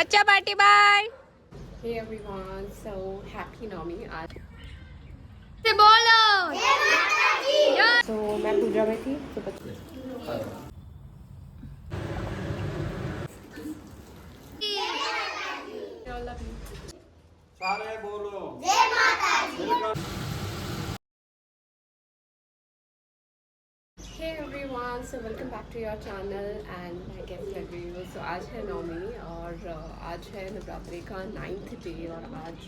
बच्चा party bye. Hey everyone, so happy Navami आज से बोलो। तो मैं पूजा में थी तो बच्चे सारे बोलो। Hey everyone, so welcome back to your channel and मैं कैसी लग रही हूँ। So आज है नवमी और आज है नवरात्रि का 9th डे और आज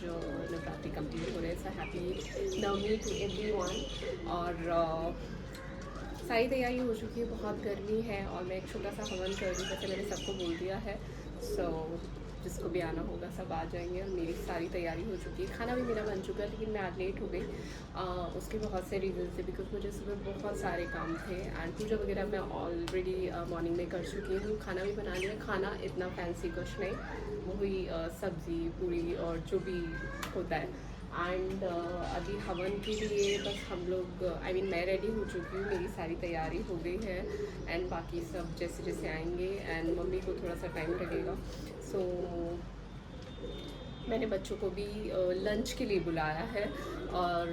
नवरात्रि कंप्लीट हो रहे हैं। So happy Navami to everyone. और सारी तैयारी हो चुकी है, बहुत गर्मी है और मैं एक छोटा सा हवन कर रही हूँ, जैसे मैंने सबको बोल दिया है। सो जिसको भी आना होगा सब आ जाएंगे और मेरी सारी तैयारी हो चुकी है। खाना भी मेरा बन चुका है लेकिन मैं आज लेट हो गई। उसके बहुत से रीज़न थे बिकॉज मुझे सुबह बहुत सारे काम थे एंड पूजा वगैरह मैं ऑलरेडी मॉर्निंग में कर चुकी हूँ। खाना भी बना लिया, खाना इतना फैंसी कुछ नहीं, वही सब्ज़ी पूरी और जो भी होता है। एंड अभी हवन के लिए बस हम लोग आई मीन मैं रेडी हो चुकी हूँ, मेरी सारी तैयारी हो गई है एंड बाकी सब जैसे जैसे आएंगे एंड मम्मी को थोड़ा सा टाइम लगेगा। सो मैंने बच्चों को भी लंच के लिए बुलाया है और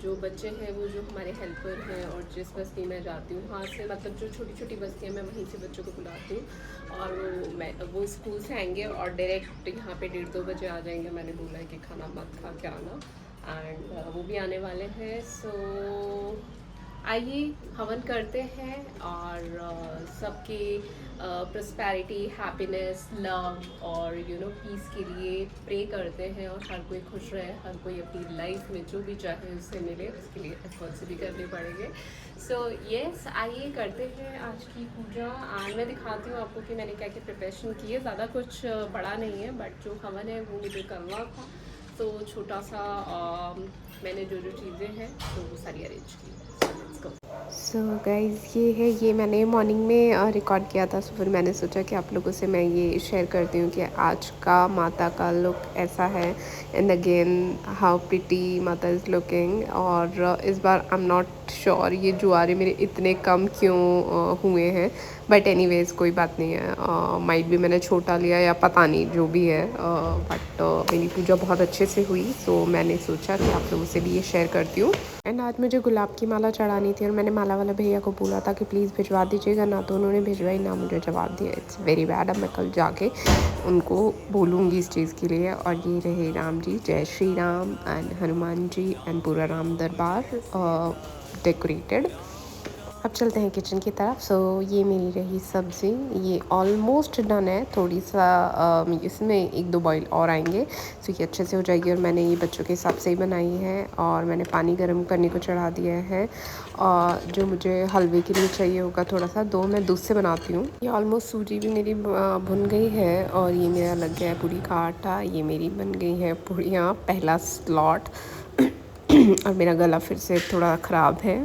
जो बच्चे हैं वो जो हमारे हेल्पर हैं और जिस बस्ती में जाती हूँ वहाँ से मतलब जो छोटी छोटी बस्तियाँ मैं वहीं से बच्चों को बुलाती हूँ और वो स्कूल से आएंगे और डायरेक्ट यहाँ पे 1:30-2 बजे आ जाएंगे। मैंने बोला है कि खाना मत खा के आना एंड वो भी आने वाले हैं। सो आइए हवन करते हैं और सबकी प्रॉस्पेरिटी, हैप्पीनेस, लव और पीस के लिए प्रे करते हैं और हर कोई खुश रहे, हर कोई अपनी लाइफ में जो भी चाहे उससे मिले, उसके लिए एफर्ट्स भी करने पड़ेंगे। सो यस, आइए करते हैं आज की पूजा एंड मैं दिखाती हूँ आपको कि मैंने क्या क्या प्रिपरेशन की है। ज़्यादा कुछ बड़ा नहीं है बट जो हवन है वो मुझे करना था तो छोटा सा मैंने जो जो चीज़ें हैं तो वो सारी अरेंज की। सो गाइज़ ये मैंने मॉर्निंग में रिकॉर्ड किया था, तो फिर मैंने सोचा कि आप लोगों से मैं ये शेयर करती हूँ कि आज का माता का लुक ऐसा है एंड अगेन हाउ प्रिटी माता इज़ लुकिंग। और इस बार आई एम नॉट श्योर ये जुआरे मेरे इतने कम क्यों हुए हैं, बट एनीवेज कोई बात नहीं है। माइट भी मैंने छोटा लिया या पता नहीं जो भी है, बट मेरी पूजा बहुत अच्छे से हुई। सो मैंने सोचा कि आप लोगों से भी ये शेयर करती हूँ। एंड आज मुझे गुलाब की माला चढ़ानी थी और मैंने माला वाला भैया को बोला था कि प्लीज़ भिजवा दीजिएगा, ना तो उन्होंने भिजवाई ना मुझे जवाब दिया। It's very bad. अब मैं कल जाके उनको बोलूँगी इस चीज़ के लिए। और ये रहे राम जी, जय श्री राम एंड हनुमान जी एंड पूरा राम दरबार डेकोरेटेड। अब चलते हैं किचन की तरफ। सो ये मेरी रही सब्ज़ी, ये ऑलमोस्ट डन है, थोड़ी सा इसमें 1-2 बॉईल और आएंगे सो ये अच्छे से हो जाएगी। और मैंने ये बच्चों के हिसाब से ही बनाई है और मैंने पानी गर्म करने को चढ़ा दिया है। और जो मुझे हलवे के लिए चाहिए होगा थोड़ा सा, मैं दूध से बनाती हूँ। ये ऑलमोस्ट सूजी भी मेरी भुन गई है और ये मेरा लग गया है पूरी का आटा। ये मेरी बन गई है पूड़ियाँ, पहला स्लॉट। और मेरा गला फिर से थोड़ा ख़राब है।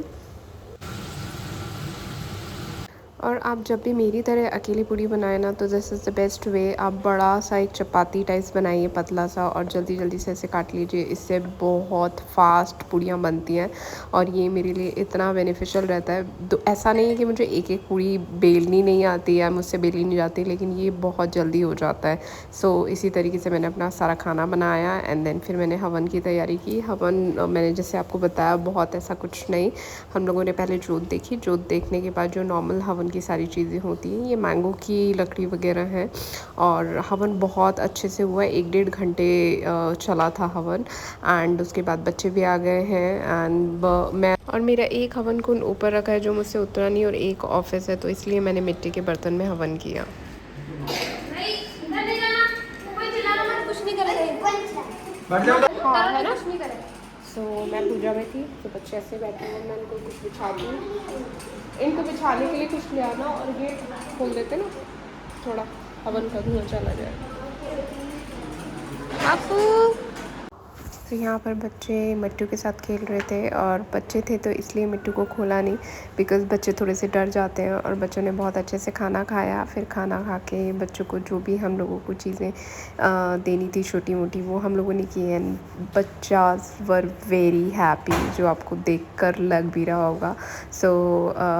और आप जब भी मेरी तरह अकेली पूड़ी बनाए ना तो this is the best way. आप बड़ा सा एक चपाती टाइप्स बनाइए पतला सा और जल्दी जल्दी से ऐसे काट लीजिए, इससे बहुत फास्ट पूड़ियाँ बनती हैं और ये मेरे लिए इतना बेनिफिशियल रहता है। तो ऐसा नहीं है कि मुझे एक एक पूड़ी बेलनी नहीं आती या मुझसे बेली नहीं जाती, लेकिन ये बहुत जल्दी हो जाता है। सो इसी तरीके से मैंने अपना सारा खाना बनाया एंड देन फिर मैंने हवन की तैयारी की। हवन मैंने जैसे आपको बताया बहुत ऐसा कुछ नहीं, हम लोगों ने पहले जोत देखी, जोत देखने के बाद जो नॉर्मल हवन की सारी चीज़ें होती हैं, ये मैंगो की लकड़ी वगैरह है और हवन बहुत अच्छे से हुआ। 1-1.5 घंटे चला था हवन एंड उसके बाद बच्चे भी आ गए हैं एंड मैं और मेरा एक हवन कुंड ऊपर रखा है जो मुझसे उतना नहीं और एक ऑफिस है, तो इसलिए मैंने मिट्टी के बर्तन में हवन किया। हाँ है ना। सो मैं पूजा में थी तो बच्चे ऐसे बैठे हुए, मैं इनको कुछ बिछाती हूँ, इनको बिछाने के लिए कुछ ले आना और ये खोल देते ना, थोड़ा हवन का धुआं चला जाए। आपू तो यहाँ पर बच्चे मिट्टू के साथ खेल रहे थे और बच्चे थे तो इसलिए मिट्टू को खोला नहीं, बिकॉज़ बच्चे थोड़े से डर जाते हैं। और बच्चों ने बहुत अच्छे से खाना खाया। फिर खाना खा के बच्चों को जो भी हम लोगों को चीज़ें देनी थी छोटी मोटी, वो हम लोगों ने की। एंड बच्चास वर वेरी हैप्पी, जो आपको देखकर लग भी रहा होगा।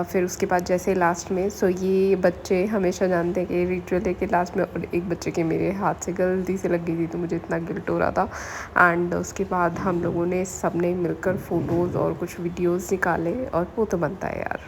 फिर उसके बाद जैसे लास्ट में, ये बच्चे हमेशा जानते हैं कि रिचुअल है कि लास्ट में और एक बच्चे के मेरे हाथ से गलती से लग गई थी, तो मुझे इतना गिल्ट हो रहा था। एंड उसके बाद हम लोगों ने सब ने मिलकर फ़ोटोज़ और कुछ वीडियोज़ निकाले, और वो तो बनता है यार।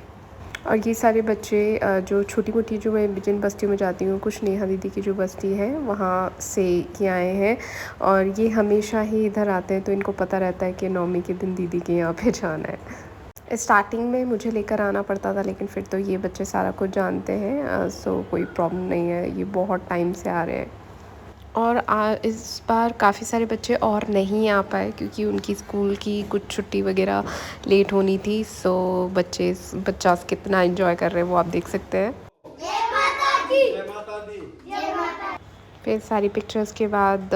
और ये सारे बच्चे जो छोटी मोटी, जो मैं जिन बस्तियों में जाती हूँ, कुछ नेहा दीदी की जो बस्ती है वहाँ से ये आए हैं। और ये हमेशा ही इधर आते हैं, तो इनको पता रहता है कि नवमी के दिन दीदी के यहाँ पे जाना है। स्टार्टिंग में मुझे लेकर आना पड़ता था, लेकिन फिर तो ये बच्चे सारा कुछ जानते हैं, सो कोई प्रॉब्लम नहीं है। ये बहुत टाइम से आ रहे हैं। और इस बार काफ़ी सारे बच्चे और नहीं आ पाए, क्योंकि उनकी स्कूल की कुछ छुट्टी वगैरह लेट होनी थी। बच्चा कितना एंजॉय कर रहे हैं वो आप देख सकते हैं। फिर सारी पिक्चर्स के बाद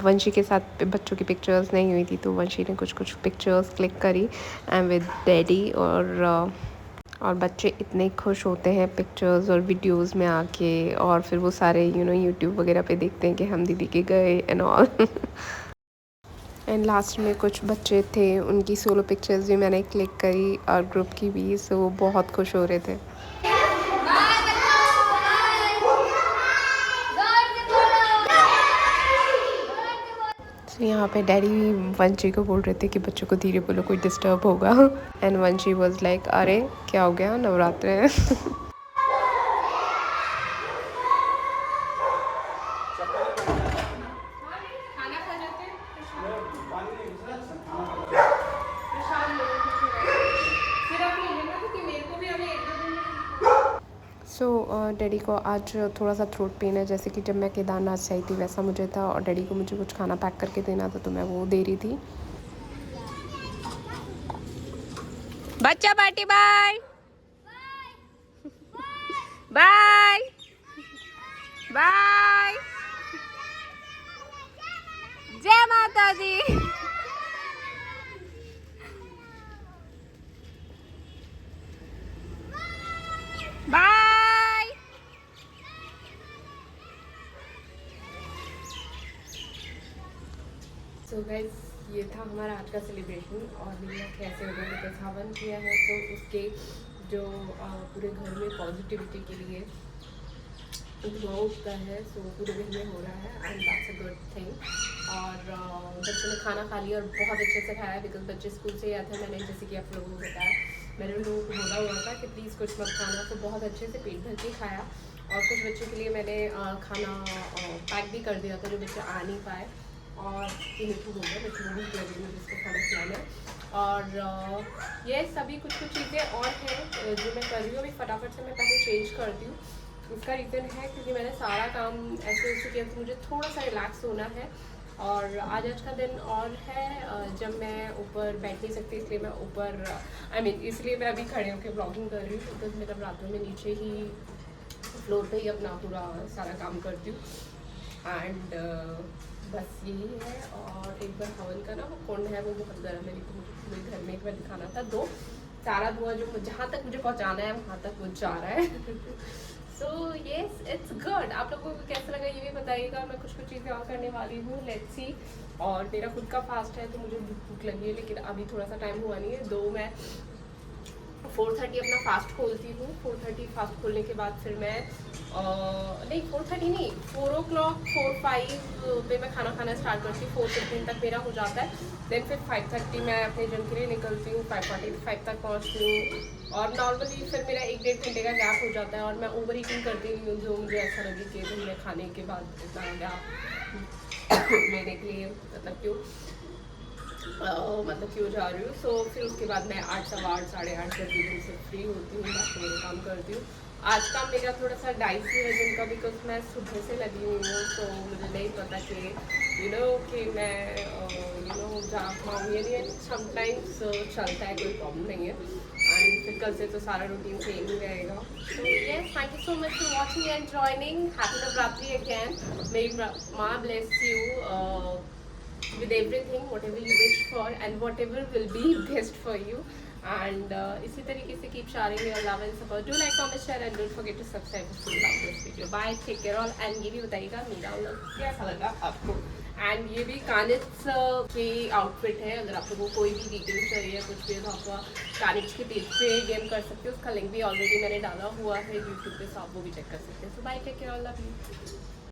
वंशी के साथ बच्चों की पिक्चर्स नहीं हुई थी, तो वंशी ने कुछ पिक्चर्स क्लिक करी एंड विद डैडी। और बच्चे इतने खुश होते हैं पिक्चर्स और वीडियोस में आके, और फिर वो सारे यूट्यूब वगैरह पे देखते हैं कि हम दीदी के गए एंड ऑल। एंड लास्ट में कुछ बच्चे थे, उनकी सोलो पिक्चर्स भी मैंने क्लिक करी और ग्रुप की भी, सो वो बहुत खुश हो रहे थे। यहाँ पे डैडी वंशी को बोल रहे थे कि बच्चों को धीरे बोलो, कोई डिस्टर्ब होगा। एंड वंशी वाज लाइक, अरे क्या हो गया, नवरात्र है। डैडी को आज थोड़ा सा थ्रोट पेन है, जैसे कि जब मैं केदारनाथ से आई थी वैसा मुझे था। और डैडी को मुझे कुछ खाना पैक करके देना था, तो मैं वो दे रही थी। बच्चा पार्टी बाय बाय बाय। जय माता दी। बाय। सो गाइस, ये था हमारा आज का सेलिब्रेशन। और मेरा कैसे हो गया, बिकॉज हवन किया है, तो उसके जो पूरे घर में पॉजिटिविटी के लिए ग्लो उठता है, सो पूरे घर में हो रहा है and that's a good thing. और बच्चों ने खाना खा लिया और बहुत अच्छे से खाया, बिकॉज बच्चे स्कूल से ही आए थे। मैंने जैसे कि आप लोगों को बताया, मैंने उन लोगों को बोला हुआ था कि प्लीज़ कुछ मत खाना, तो बहुत अच्छे से पेट भर के खाया। और कुछ बच्चों के लिए मैंने खाना पैक भी कर दिया था, जो बच्चे आ नहीं पाए। और ये मिट्टू हो गया, मिट्टू भूख लगी मुझे इसको खाना खिलाना। और ये सभी कुछ चीज़ें और हैं जो मैं कर रही हूँ। अभी फटाफट से मैं पहले चेंज करती हूँ। इसका रीज़न है क्योंकि मैंने सारा काम ऐसे किया, तो मुझे थोड़ा सा रिलैक्स होना है। और आज का दिन और है जब मैं ऊपर बैठ नहीं सकती, इसलिए मैं ऊपर इसलिए मैं अभी खड़े होकर ब्लॉगिंग कर रही हूँ, बिकॉज मैं रातों में नीचे ही फ्लोर पे ही अपना पूरा सारा काम करती हूँ। एंड बस यही है। और एक बार हवन का ना वो कुंड है, वो बहुत गर्म है, लेकिन मुझे पूरे घर में एक बार दिखाना था। सारा धुआं जो जहाँ तक मुझे पहुँचाना है वहाँ तक वो जा रहा है। So yes, it's good. आप लोगों को कैसा लगा ये भी बताइएगा। मैं कुछ चीज़ें और करने वाली हूँ, लेट्स सी। और मेरा खुद का फास्ट है, तो मुझे भूख लगी है, लेकिन अभी थोड़ा सा टाइम हुआ नहीं है। 2 मैं 4:30 अपना फास्ट खोलती हूँ। 4:30 फास्ट खोलने के बाद फिर मैं नहीं 4:30 नहीं, 4 o'clock 4:05 पे मैं खाना खाना स्टार्ट करती हूँ। 4:15 तक मेरा हो जाता है। देन फिर 5:30 मैं अपने जिम के लिए निकलती हूँ। 5:45 तक पहुँचती हूँ। और नॉर्मली फिर मेरा 1-1.5 घंटे का गैप हो जाता है। और मैं ओवर ईटिंग करती नहीं हूँ, जो मुझे ऐसा लगे कि भाई मैं खाने के बाद इतना गैप लेने के लिए मतलब क्यों जा रही हूँ। सो फिर उसके बाद मैं 8, सवा 8, 8:30 बजे जिम से फ्री होती हूँ, बाकी मेरे काम करती हूँ। आज का मेरा थोड़ा सा डाइसी है जिम का, बिकॉज मैं सुबह से लगी हुई हूँ, तो मुझे नहीं पता कि कि मैं जा पाऊँ या नहीं। समटाइम्स चलता है, कोई प्रॉब्लम नहीं है। एंड फिर कल से तो सारा रूटीन सेम ही रहेगा। So yes, thank you so much for watching and joining. Happy Navratri again. मेरी माँ bless you. with everything, whatever you wish for and whatever will be best for you. And इसी तरीके से keep sharing your love and support. Do like, comment, share and don't forget to subscribe if you love this video. Bye, take care all and ये भी बताइएगा मेरा vlog कैसा लगा आपको. एंड ये भी कानिट्स की आउटफिट है. अगर आप लोगों को कोई भी डिटेल्स चाहिए कुछ भी तो आप कानिट्स के पेज पे गेम कर सकते हो. उसका लिंक भी ऑलरेडी मैंने डाला हुआ है यूट्यूब पे, so आप वो भी चेक कर सकते हैं. So bye, take care, all love you.